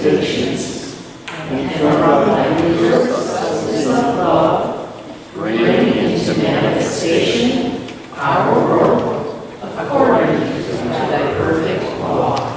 temptations, and from thy resources of love, bring into manifestation our world according to thy perfect law.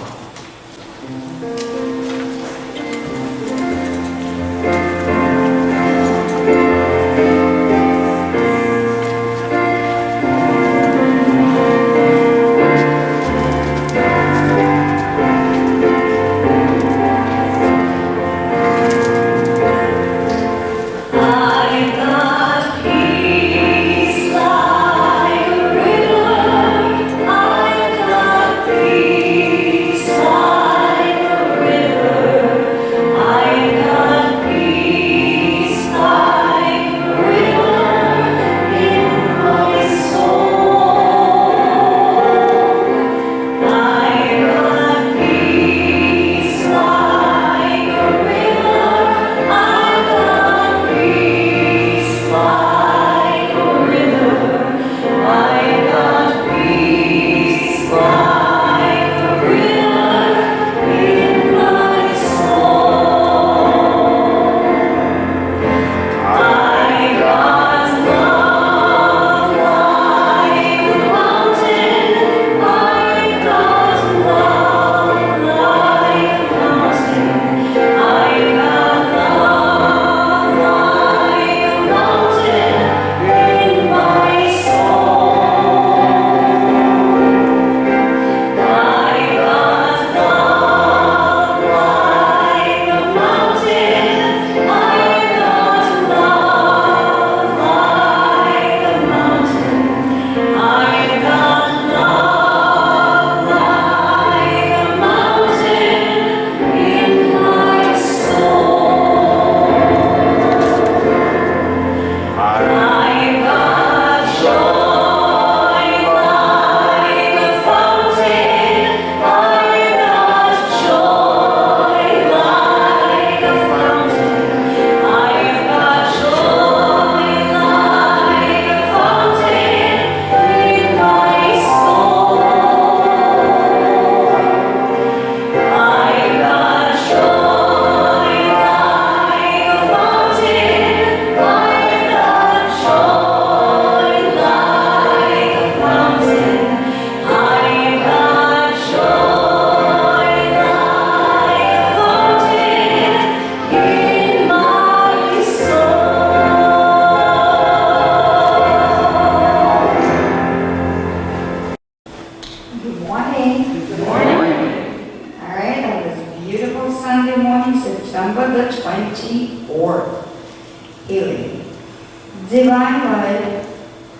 Divine light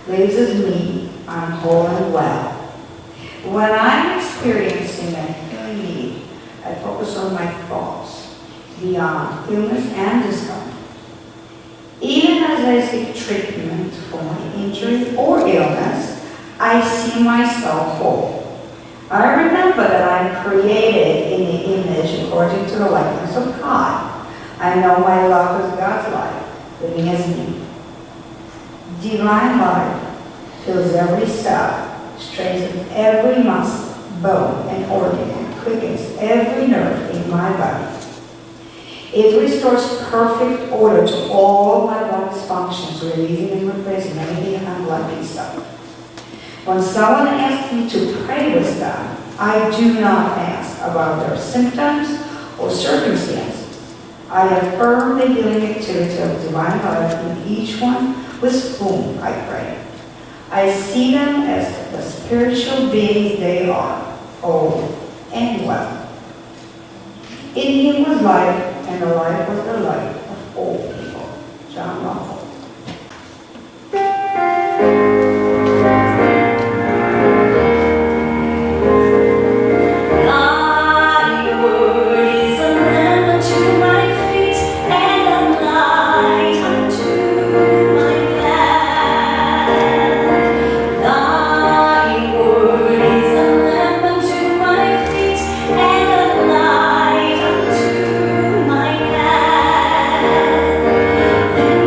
raises me, I'm whole and well. When I'm experiencing a healing need, I focus on my thoughts beyond illness and discomfort. Even as I seek treatment for my injury or illness, I see myself whole. I remember that I'm created in the image according to the likeness of God. I know my love is God's life, living as me. Divine life fills every cell, strengthens every muscle, bone, and organ, and quickens every nerve in my body. It restores perfect order to all my body's functions, releasing and replacing anything unloving stuff. When someone asks me to pray with them, I do not ask about their symptoms or circumstances. I affirm the healing activity of divine life in each one with whom I pray. I see them as the spiritual beings they are, whole and well. In him was life, and the light was the light of all people. John Russell.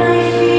I feel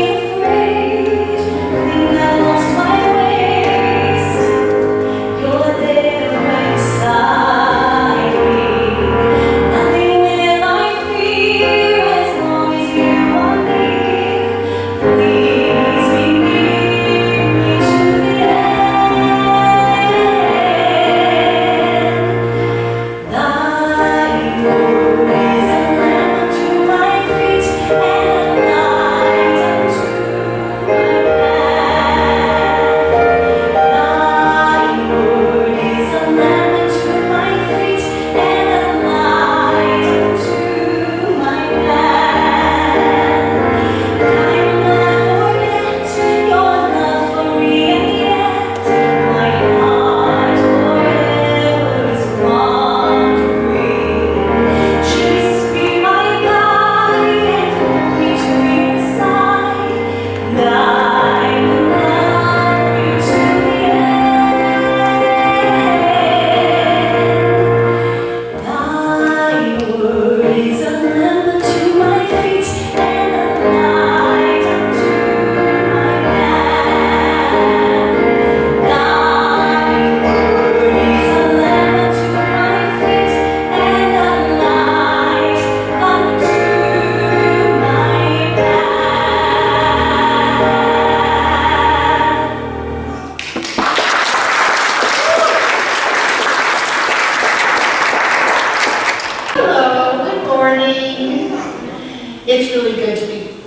It's really good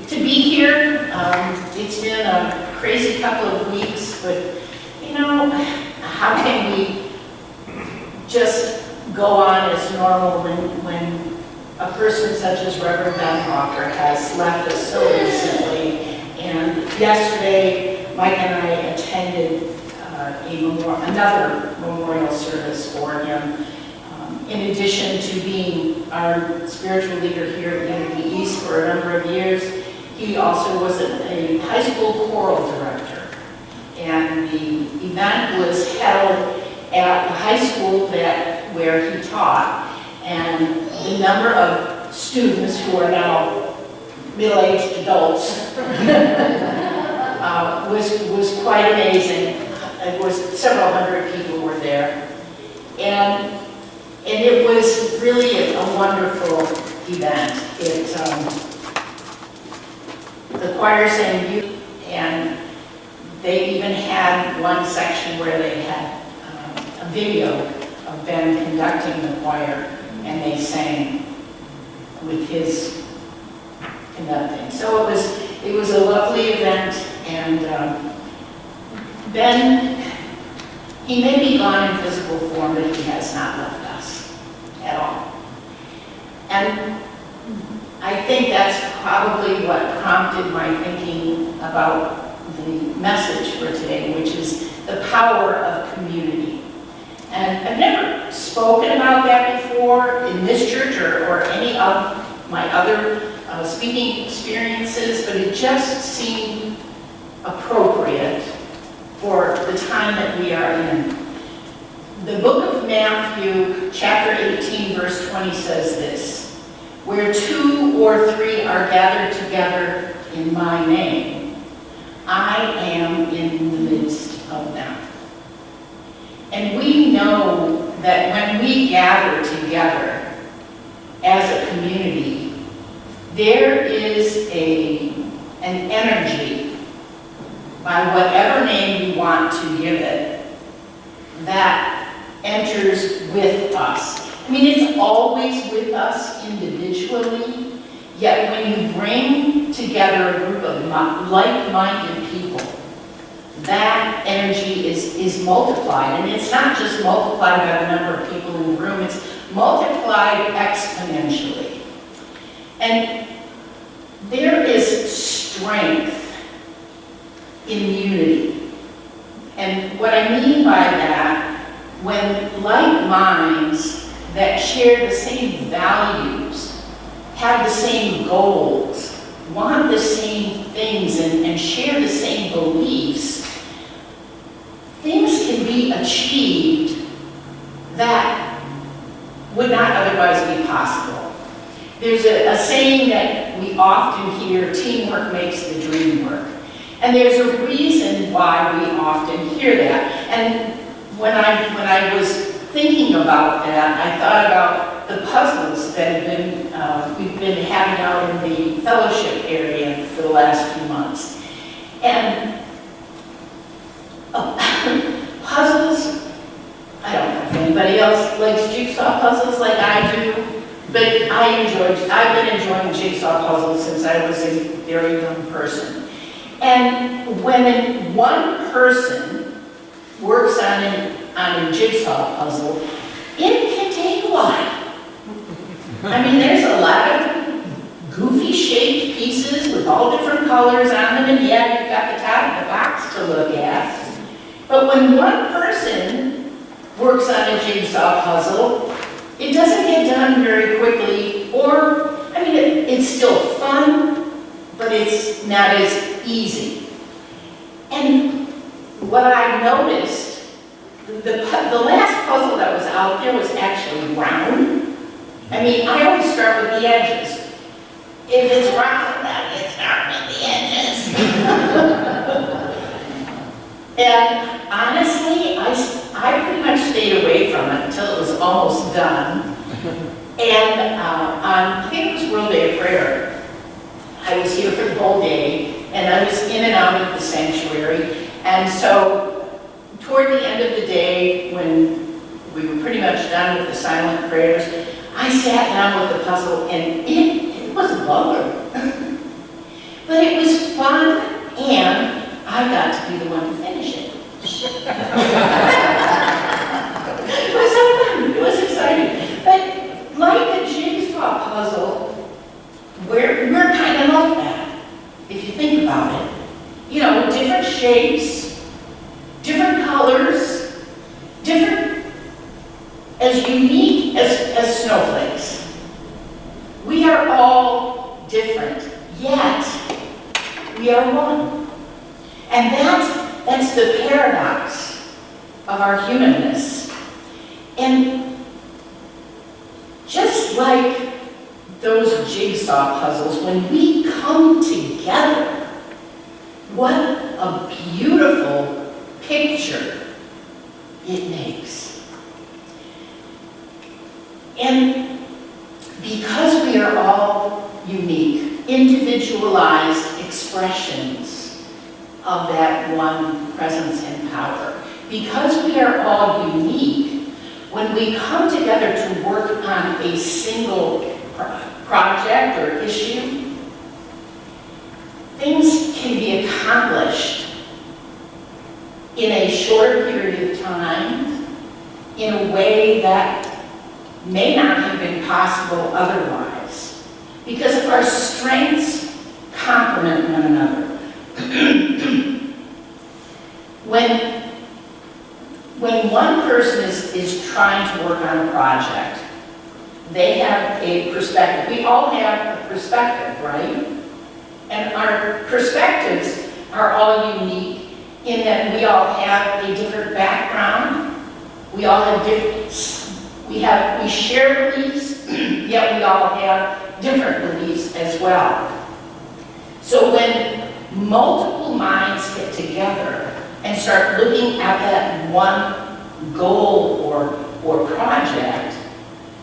to be here. It's been a crazy couple of weeks, but you know, how can we just go on as normal when a person such as Reverend Ben Walker has left us so recently? And yesterday, Mike and I attended another memorial service for him. In addition to being our spiritual leader here at Unity East for a number of years, he also was a high school choral director. And the event was held at the high school where he taught. And the number of students who are now middle-aged adults was quite amazing. It was several hundred people were there. And it was really a wonderful event. The choir sang youth, and they even had one section where they had a video of Ben conducting the choir, and they sang with his conducting. So it was a lovely event, and Ben, he may be gone in physical form, but he has not left us at all. And I think that's probably what prompted my thinking about the message for today, which is the power of community. And I've never spoken about that before in this church or any of my other speaking experiences, but it just seemed appropriate for the time that we are in. The book of Matthew, chapter 18, verse 20 says this: "Where 2 or 3 are gathered together in my name, I am in the midst of them." And we know that when we gather together as a community, there is an energy, by whatever name we want to give it, that enters with us. I mean, it's always with us individually, yet when you bring together a group of like-minded people, that energy is multiplied. And it's not just multiplied by the number of people in the room, it's multiplied exponentially. And there is strength in unity. And what I mean by that, when like minds that share the same values, have the same goals, want the same things, and share the same beliefs, things can be achieved that would not otherwise be possible. There's a saying that we often hear: teamwork makes the dream work. And there's a reason why we often hear that. And when I was thinking about that, I thought about the puzzles that we've been having out in the fellowship area for the last few months. And puzzles, I don't know if anybody else likes jigsaw puzzles like I do, but I've been enjoying jigsaw puzzles since I was a very young person. And when one person works on a jigsaw puzzle, it can take a while. I mean, there's a lot of goofy shaped pieces with all different colors on them, and yeah, you've got the top of the box to look at. But when one person works on a jigsaw puzzle, it doesn't get done very quickly, or, I mean, it's still fun, but it's not as easy. And what I noticed, the last puzzle that was out there was actually round. I mean, I always start with the edges. If it's round, I get started with the edges. And honestly, I pretty much stayed away from it until it was almost done. And I think it was World Day of Prayer. I was here for the whole day, and I was in and out of the sanctuary. And so toward the end of the day, when we were pretty much done with the silent prayers, I sat down with the puzzle, and it was vulgar. But it was fun, and I got to be the one to finish it. It was so fun, it was exciting. But like a jigsaw puzzle, we're kind of like that, if you think about it. You know, different shapes, different colors, different, as unique as snowflakes. We are all different, yet we are one. And that's the paradox of our humanness. And just like those jigsaw puzzles, when we come together, what a beautiful picture it makes. And because we are all unique, individualized expressions of that one presence and power, because we are all unique, when we come together to work on a single project or issue, things can be accomplished in a short period of time in a way that may not have been possible otherwise, because our strengths complement one another. When one person is trying to work on a project, they have a perspective. We all have a perspective, right? And our perspectives are all unique in that we all have a different background. We all have we share beliefs, yet we all have different beliefs as well. So when multiple minds get together and start looking at that one goal or project,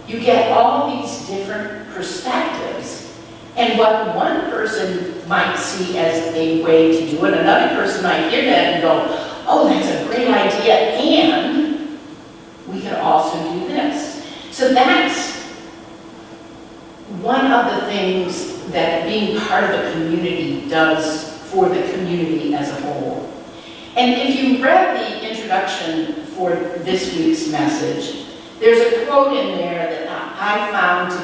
you get all these different perspectives. And what one person might see as a way to do it, another person might hear that and go, oh, that's a great idea, and we can also do this. So that's one of the things that being part of a community does for the community as a whole. And if you read the introduction for this week's message, there's a quote in there that I found to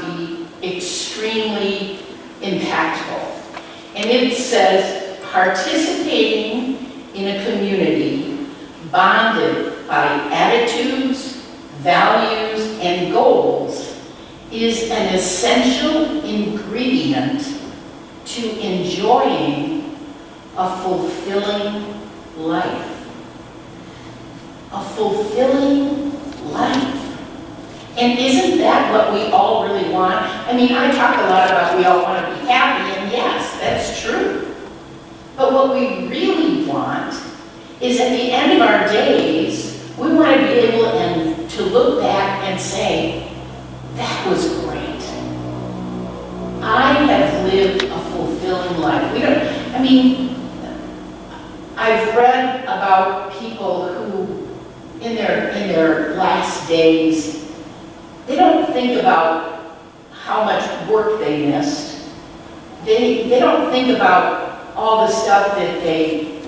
be extremely impactful. And it says, participating in a community bonded by attitudes, values, and goals is an essential ingredient to enjoying a fulfilling life. A fulfilling life. And isn't that what we all really want? I mean, I talk a lot about we all want to be happy, and yes, that's true. But what we really want is at the end of our days, we want to be able to look back and say, that was great. I have lived a fulfilling life. I've read about people who, in their last days, they don't think about how much work they missed. They don't think about all the stuff that they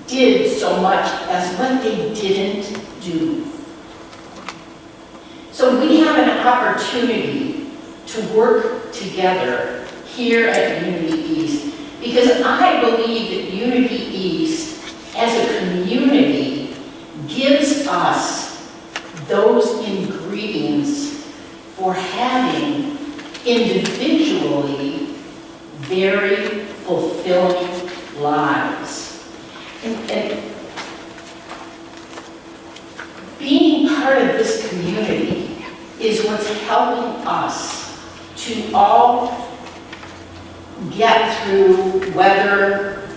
did so much as what they didn't do. So we have an opportunity to work together here at Unity East, because I believe that Unity East as a community gives us those ingredients for having individually very fulfilling lives. And being part of this community is what's helping us to all get through whether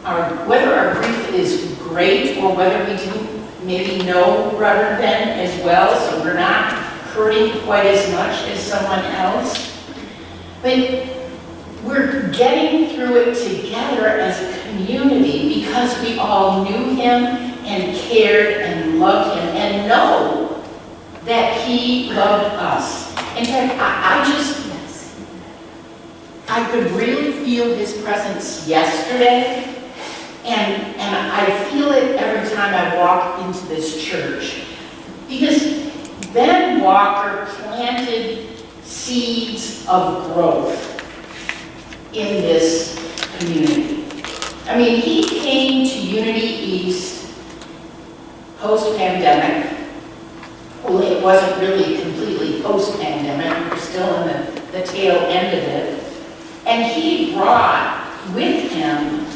our grief is great or whether we do maybe know Reverend Ben as well, so we're not hurting quite as much as someone else. But we're getting through it together as a community because we all knew him and cared and loved him and know that he loved us. In fact, I could really feel his presence yesterday, and I feel it every time I walk into this church. Because Ben Walker planted seeds of growth in this community. I mean, he came to Unity East post-pandemic. Well, it wasn't really completely post-pandemic. We're still in the tail end of it. And he brought with him,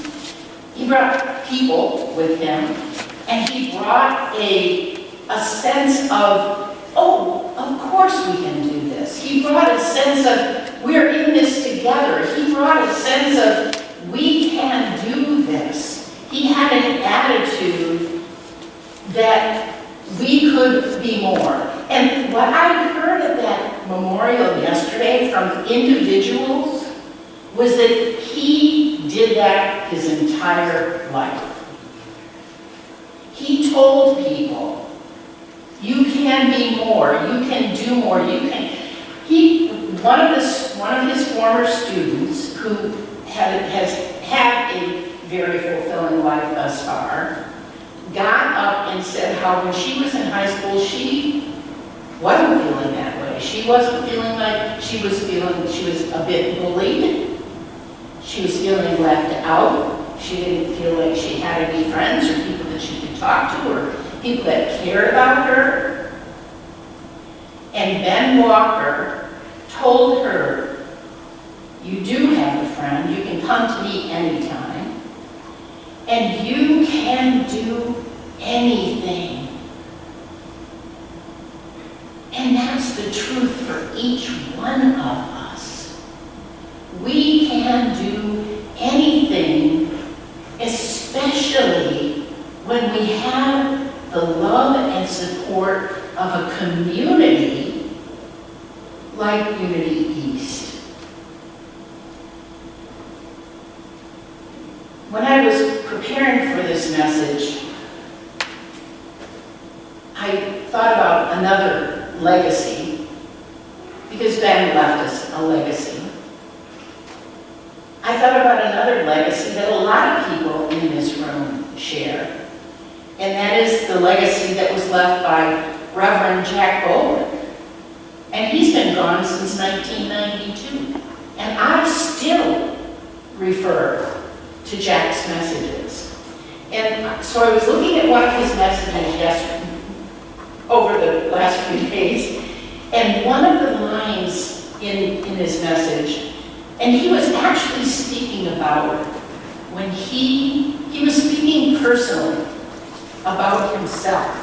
he brought people with him, and he brought a sense of, oh, of course we can do this. He brought a sense of, we're in this together. He brought a sense of, we can do this. He had an attitude that we could be more. And what I heard at that memorial yesterday from individuals was that he did that his entire life. He told people, you can be more, you can do more, you can. One of his former students who has had a very fulfilling life thus far, got up and said how when she was in high school, she wasn't feeling that way. She wasn't feeling like she was a bit bullied. She was feeling left out. She didn't feel like she had any friends or people that she could talk to or people that cared about her. And Ben Walker told her, you do have a friend. You can come to me anytime. And you can do anything. And that's the truth for each one of us. We can do anything, especially when we have the love and support of a community like Unity East. When I was preparing for this message, I thought about another legacy, because Ben left us a legacy. I thought about another legacy that a lot of people in this room share, and that is the legacy that was left by Reverend Jack Bowler. And he's been gone since 1992. And I still refer to Jack's messages. And so I was looking at one of his messages yesterday, over the last few days, and one of the lines in his message, and he was actually speaking about when he was speaking personally about himself.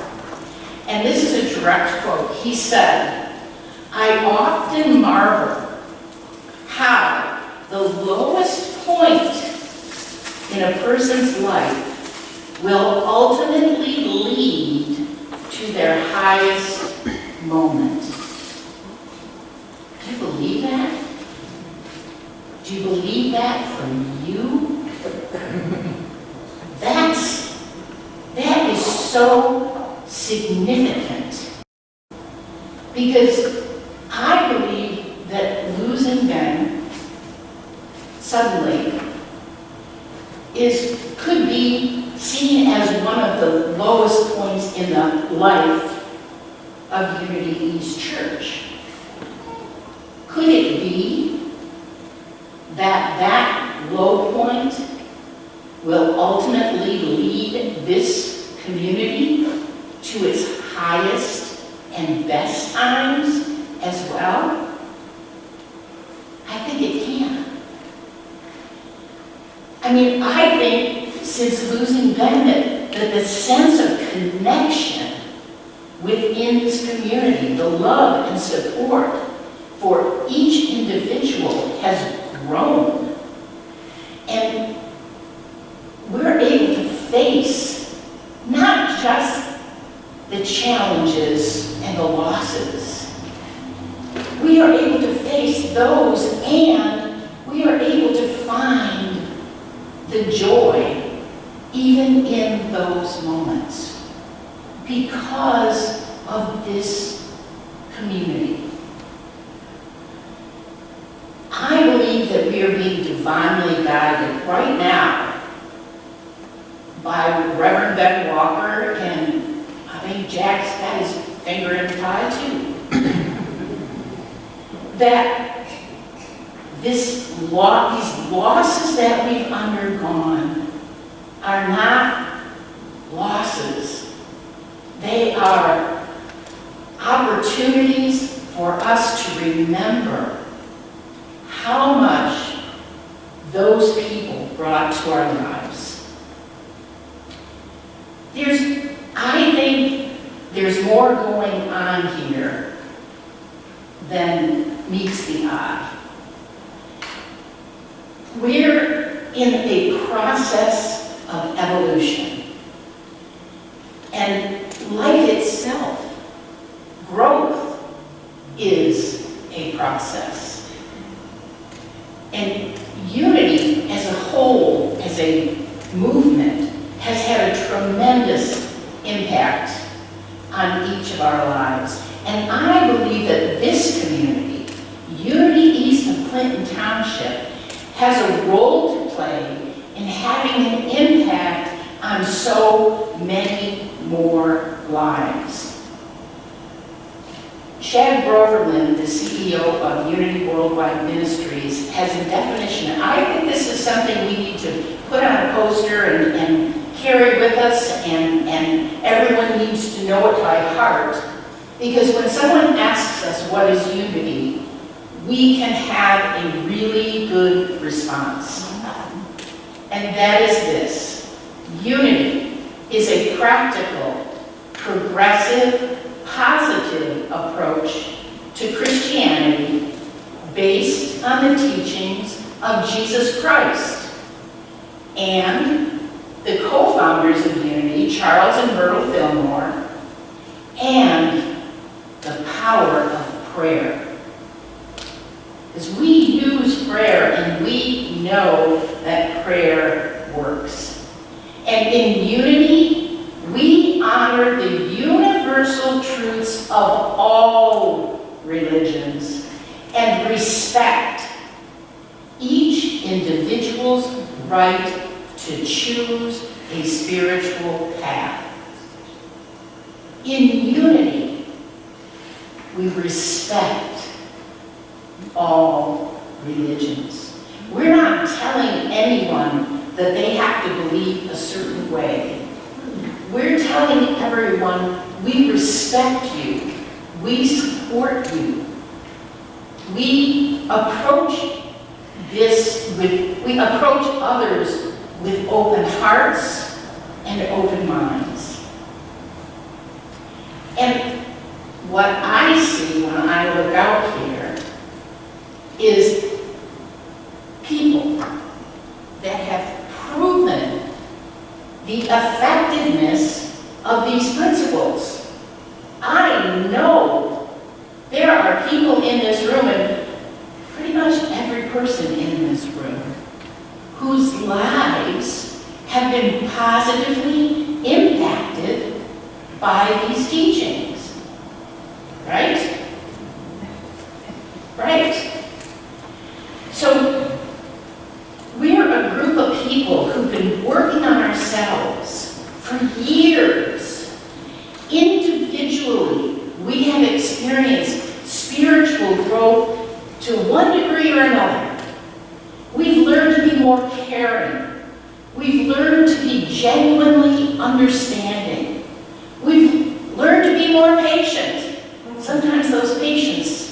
And this is a direct quote. He said, I often marvel how the lowest point in a person's life will ultimately lead to their highest moment. Do you believe that? Do you believe that from you? That is so significant, because I believe that losing Ben suddenly could be seen as one of the lowest points in the life of Unity East Church. Could it be that that low point will ultimately lead this community to its highest and best times as well? I think it can. I mean, I think since losing Ben that the sense of connection within this community, the love and support for each individual has grown. And we're able to face not just the challenges and the losses. We are able to face those, and we are able to find the joy even in those moments because of this community. I believe that we are being divinely guided right now by Reverend Ben Walker, and I think Jack's got his finger in the pie too. That these losses that we've undergone are not losses. They are opportunities for us to remember how much those people brought to our lives. I think there's more going on here than meets the eye. We're in a process of evolution. And life itself, growth, is a process. And unity as a whole, as a movement, has had a tremendous impact on each of our lives. And I believe that this community, Unity East of Clinton Township, has a role to play in having an impact on so many more lives. Shad Broverman, the CEO of Unity Worldwide Ministries, has a definition. I think this is something we need to put on a poster and carry with us, and everyone needs to know it by heart. Because when someone asks us what is unity, we can have a really good response. And that is this: unity is a practical, progressive, positive approach to Christianity based on the teachings of Jesus Christ. And the co-founders of Unity, Charles and Myrtle Fillmore, and the power of prayer. Because we use prayer and we know that prayer works. And in Unity, we honor the universal truths of all religions and respect each individual's right to choose a spiritual path. In Unity, we respect all religions. We're not telling anyone that they have to believe a certain way. We're telling everyone, we respect you, we support you. We approach others with open hearts and open minds. And what I see when I look out here is people that have proven the effectiveness of these principles. I know there are people in this room, and pretty much every person in this room, whose lives have been positively impacted by these teachings. Right? Right. So, we're a group of people who've been working on ourselves for years. Individually, we have experienced spiritual growth to one degree or another. We've learned to be more caring. We've learned to be genuinely understanding. We've learned to be more patient. Sometimes those things,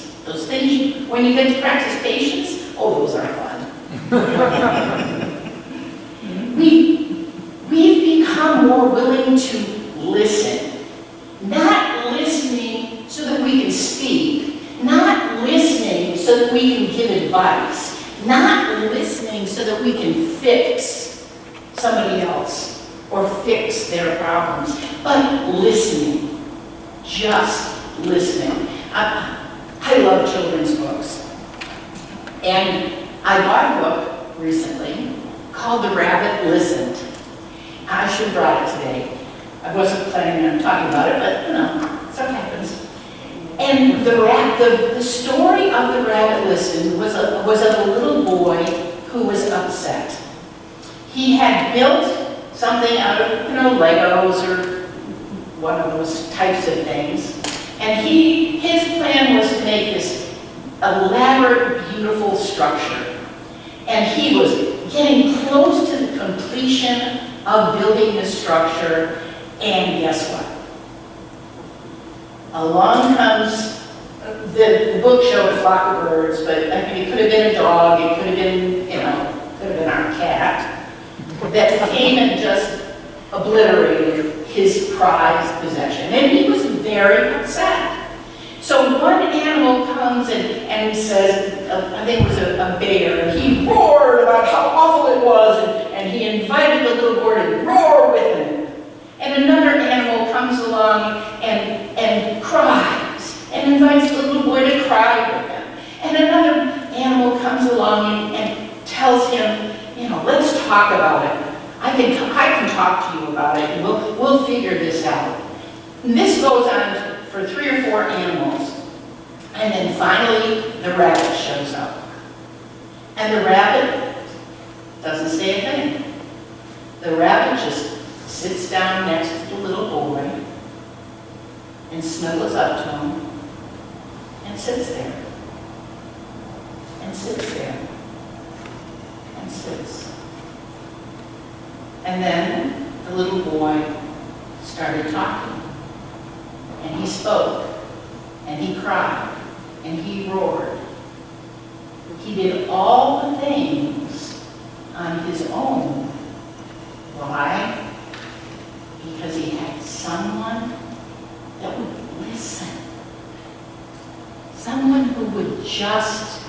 when you get to practice patience, oh, those are fun. We've become more willing to listen. Not listening so that we can speak. Not listening so that we can give advice. Not listening so that we can fix somebody else or fix their problems, but listening. Just listening. I love children's books. And I bought a book recently called The Rabbit Listened. I should have brought it today. I wasn't planning on talking about it, but stuff happens. And the story of the rabbit listen was of a little boy who was upset. He had built something out of, Legos or one of those types of things. And his plan was to make this elaborate, beautiful structure. And he was getting close to the completion of building this structure. And guess what? Along comes, the book showed a flock of birds, but it could have been a dog, it could have been, could have been our cat, that came and just obliterated his prized possession. And he was very upset. So one animal comes and says, I think it was a bear, and he roared about how awful it was, and he invited the little boy to roar with him. And another animal comes along and cries, and invites the little boy to cry with him. And another animal comes along and tells him, let's talk about it. I can talk to you about it, and we'll figure this out. And this goes on for 3 or 4 animals. And then finally, the rabbit shows up. And the rabbit doesn't say a thing. The rabbit just sits down next to the little boy and snuggles up to him and sits there. And sits there. And sits. And then the little boy started talking. And he spoke. And he cried. And he roared. He did all the things on his own. Why? Because he had someone that would listen. Someone who would just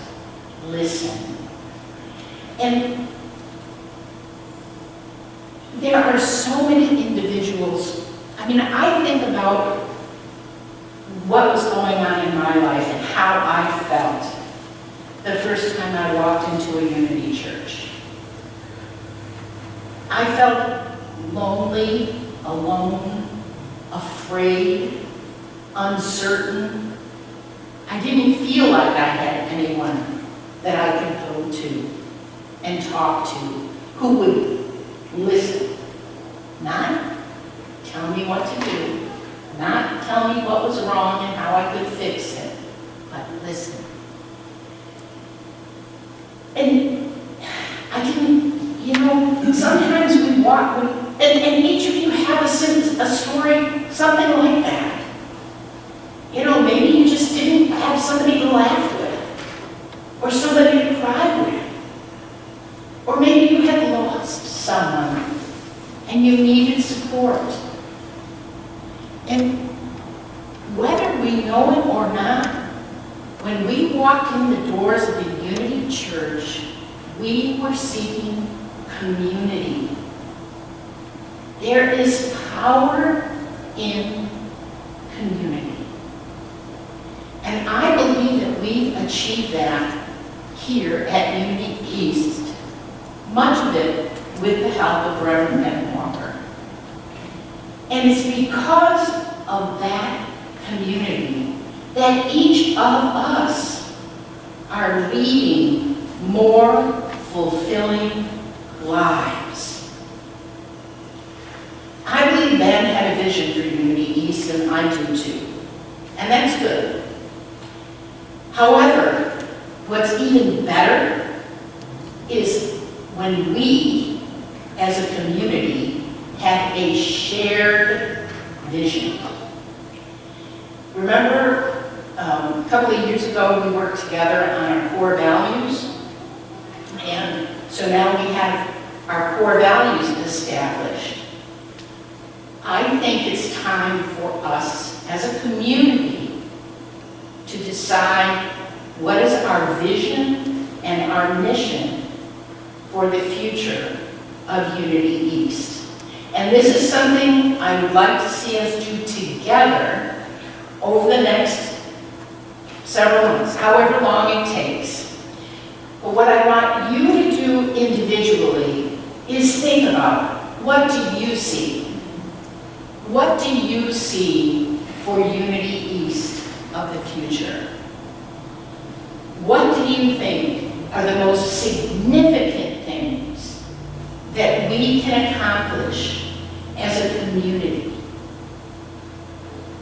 listen. And there are so many individuals. I think about what was going on in my life and how I felt the first time I walked into a Unity church. I felt lonely, alone, afraid, uncertain. I didn't feel like I had anyone that I could go to and talk to who would listen. Not tell me what to do, not tell me what was wrong and how I could fix it, but listen. And I can, sometimes we walk, and each of you have a story, something like that. Maybe you just didn't have somebody to laugh with, or somebody to cry with, or maybe you had lost someone and you needed support. And whether we know it or not, when we walked in the doors of the Unity Church, we were seeking community. There is power in community. And I believe that we've achieved that here at Unity East, much of it with the help of Reverend Ben Walker. And it's because of that community that each of us are leading more fulfilling lives. I believe Ben had a vision for Unity East, and I do too. And that's good. However, what's even better is when we, as a community, have a shared vision. Remember, a couple of years ago, we worked together on our core values. And so now we have our core values established. I think it's time for us as a community to decide what is our vision and our mission for the future of Unity East. And this is something I would like to see us do together over the next several months, however long it takes. But what I want you to do individually is think about, what do you see? What do you see for Unity East of the future. What do you think are the most significant things that we can accomplish as a community?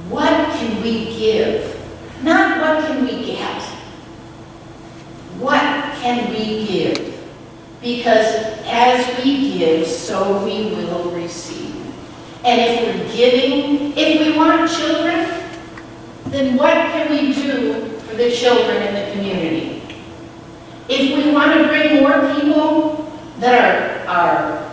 What can we give? Not what can we get. What can we give? Because as we give, so we will receive. And if we're giving, if we want children, then what can we do for the children in the community? If we want to bring more people that are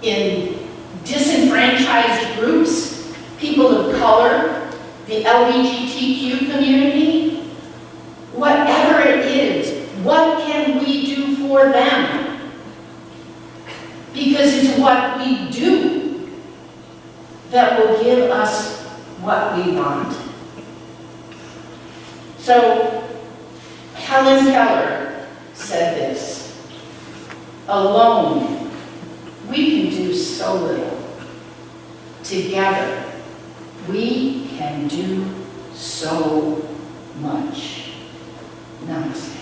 in disenfranchised groups, people of color, the LGBTQ community, whatever it is, what can we do for them? Because it's what we do that will give us what we want. So, Helen Keller said this, alone, we can do so little. Together, we can do so much. Namaste.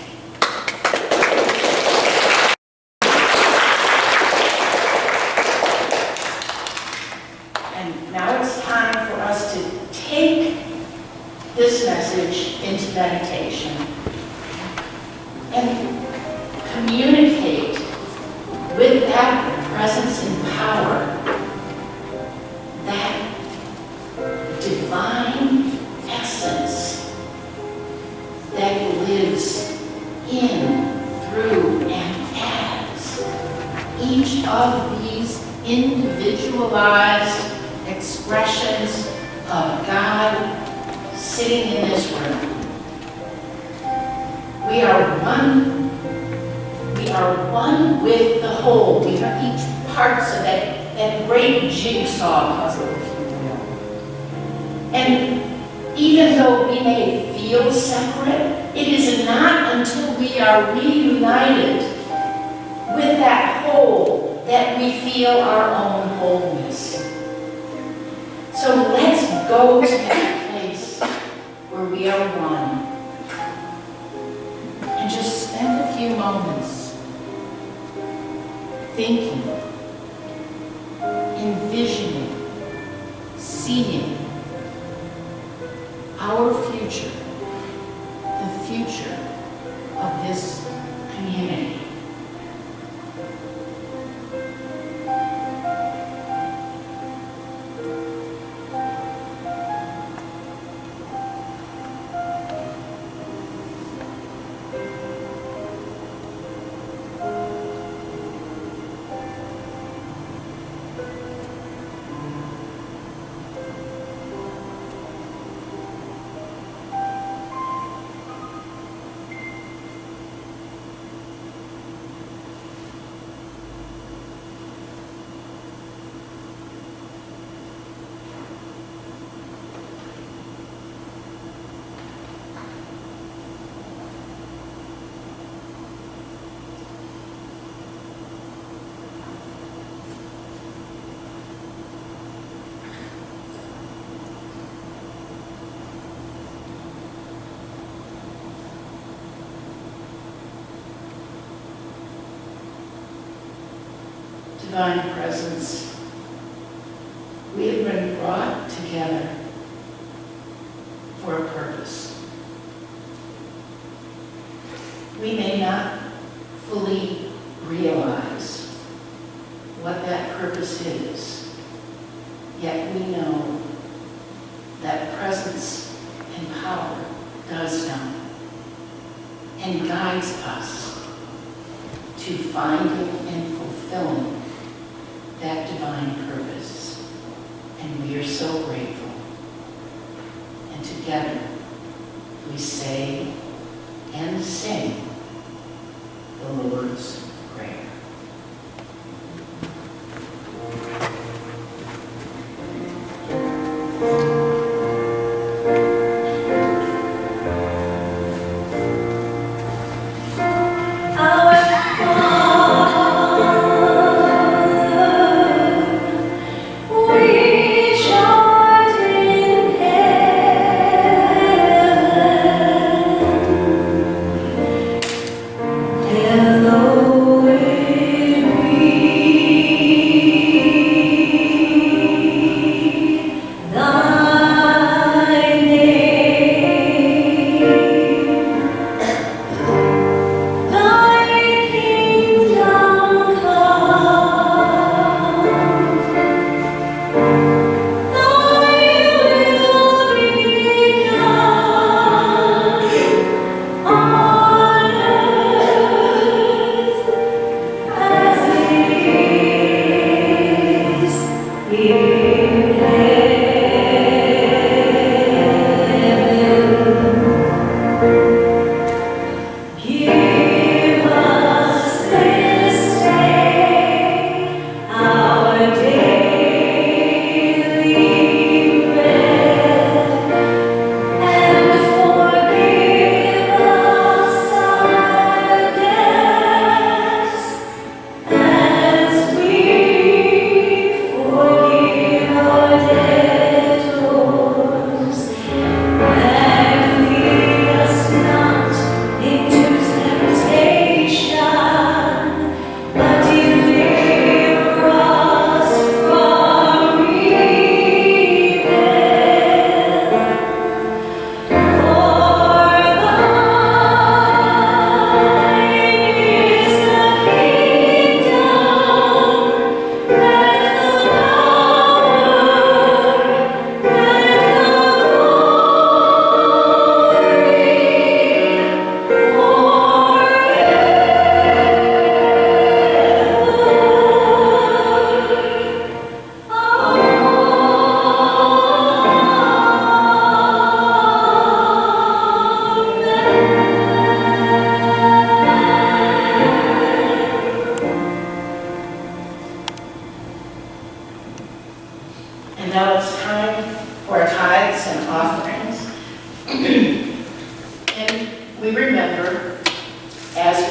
And now it's time for us to take this message into meditation and communicate with that presence and power, that divine essence that lives in, through, and as each of these individualized expressions of God sitting in this room. We are one. We are one with the whole. We are each parts of that great jigsaw puzzle, if you will. And even though we may feel separate, it is not until we are reunited with that whole that we feel our own wholeness. So let's go to that place where we are one and just spend a few moments thinking, envisioning, seeing our future, the future of this community. Divine presence, we have been brought together for a purpose. We may not fully realize what that purpose is, yet we know that presence and power does know and guides us to finding and fulfilling that divine purpose. And we are so grateful. And together we say and sing the Lord's Prayer. Which art in heaven,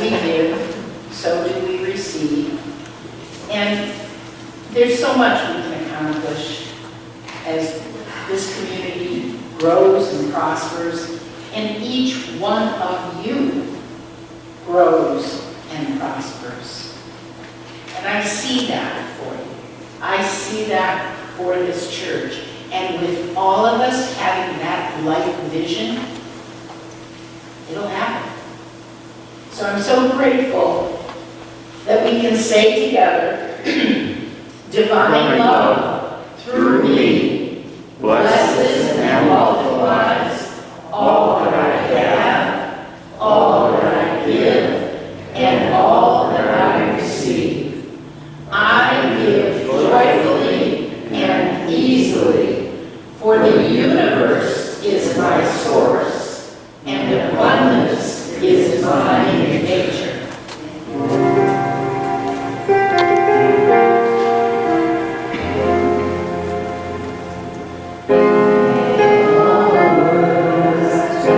we give, so do we receive. And there's so much we can accomplish as this community grows and prospers, and each one of you grows and prospers. And I see that for you. I see that for this church. And with all of us having that light vision, it'll happen. So I'm so grateful that we can say together, divine love through me blesses and multiplies all that I have, all that I give, and all that I receive. I give joyfully and easily, for the universe is my source, and abundance is my nature. Say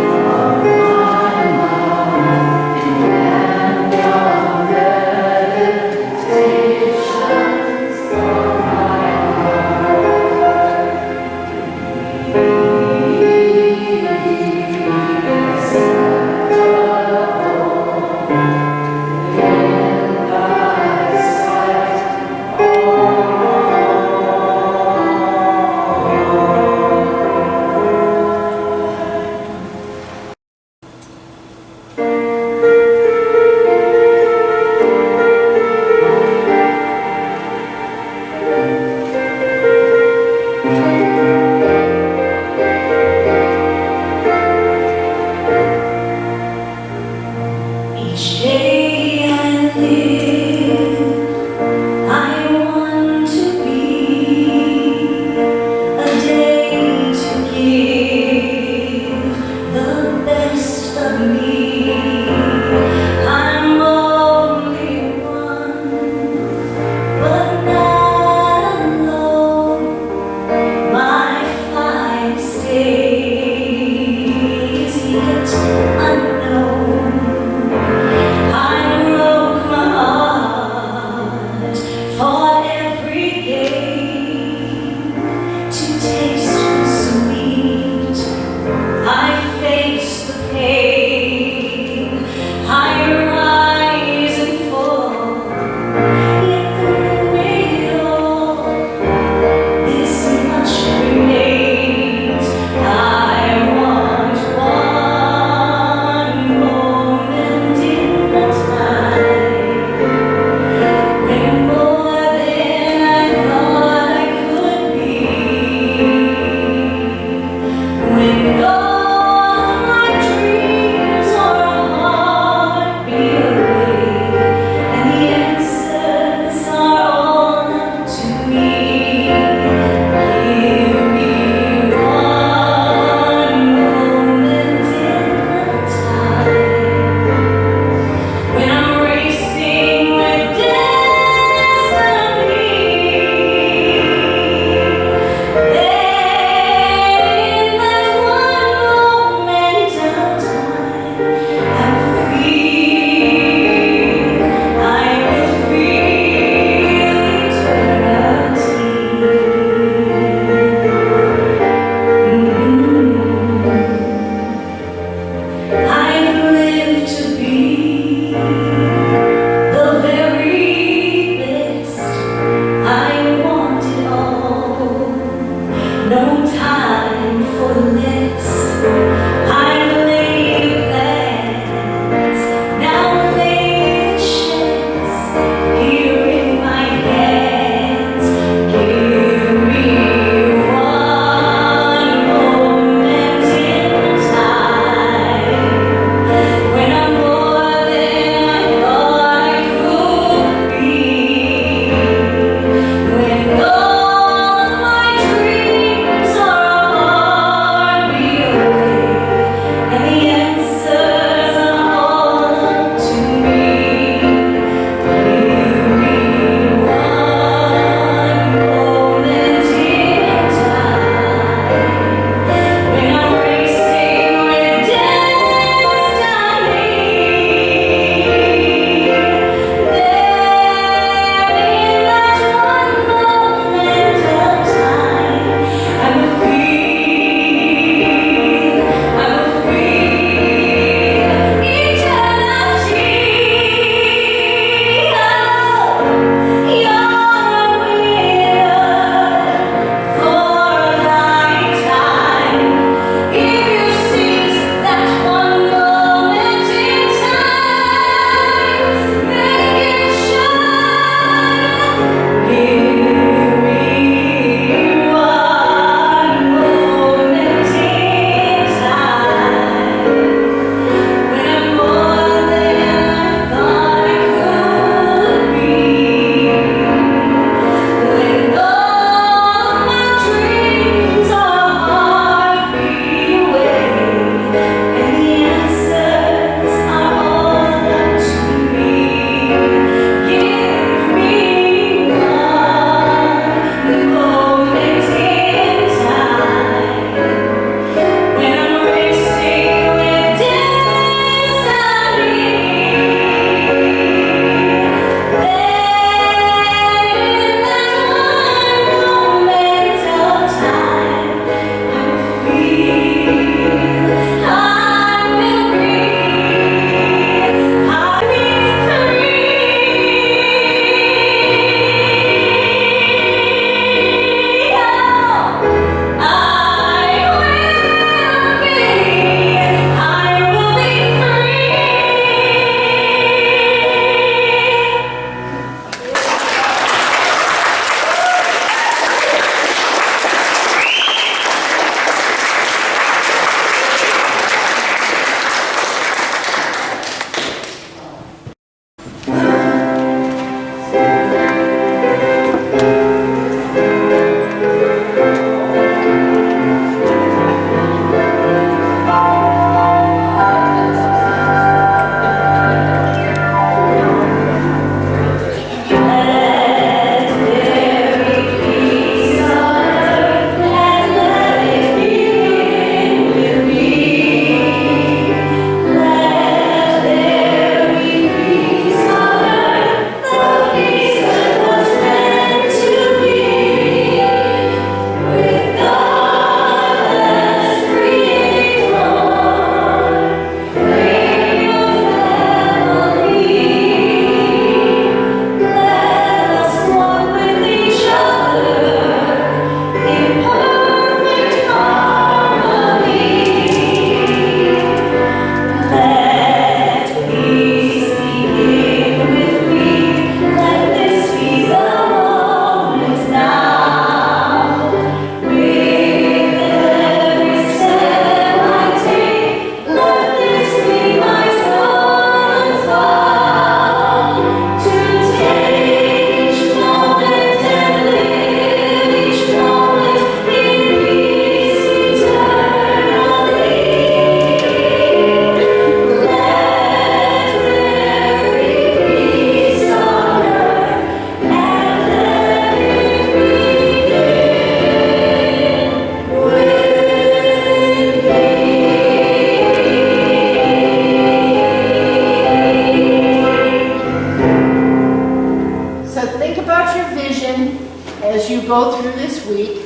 you go through this week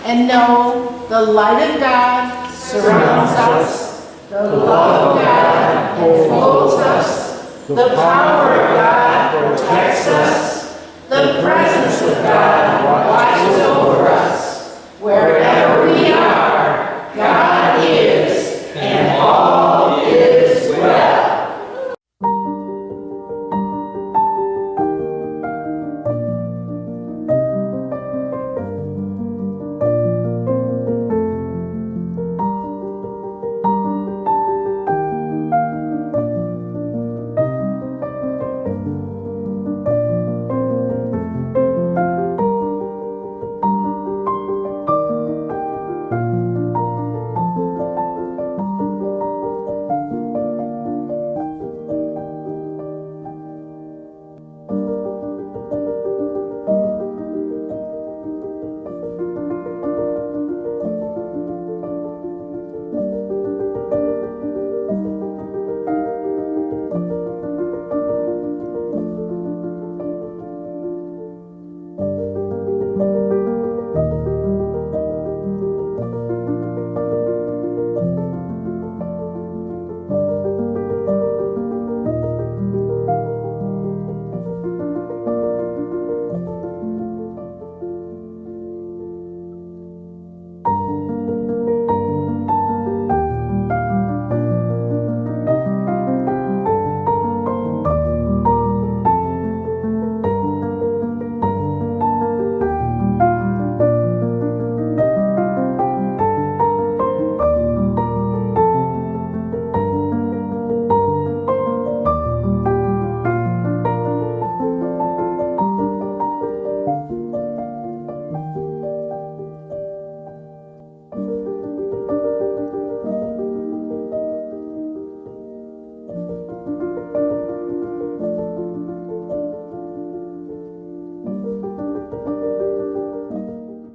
and know the light of God surrounds us, the love of God enfolds us, the power of God protects us, the presence of God watches over us. Wherever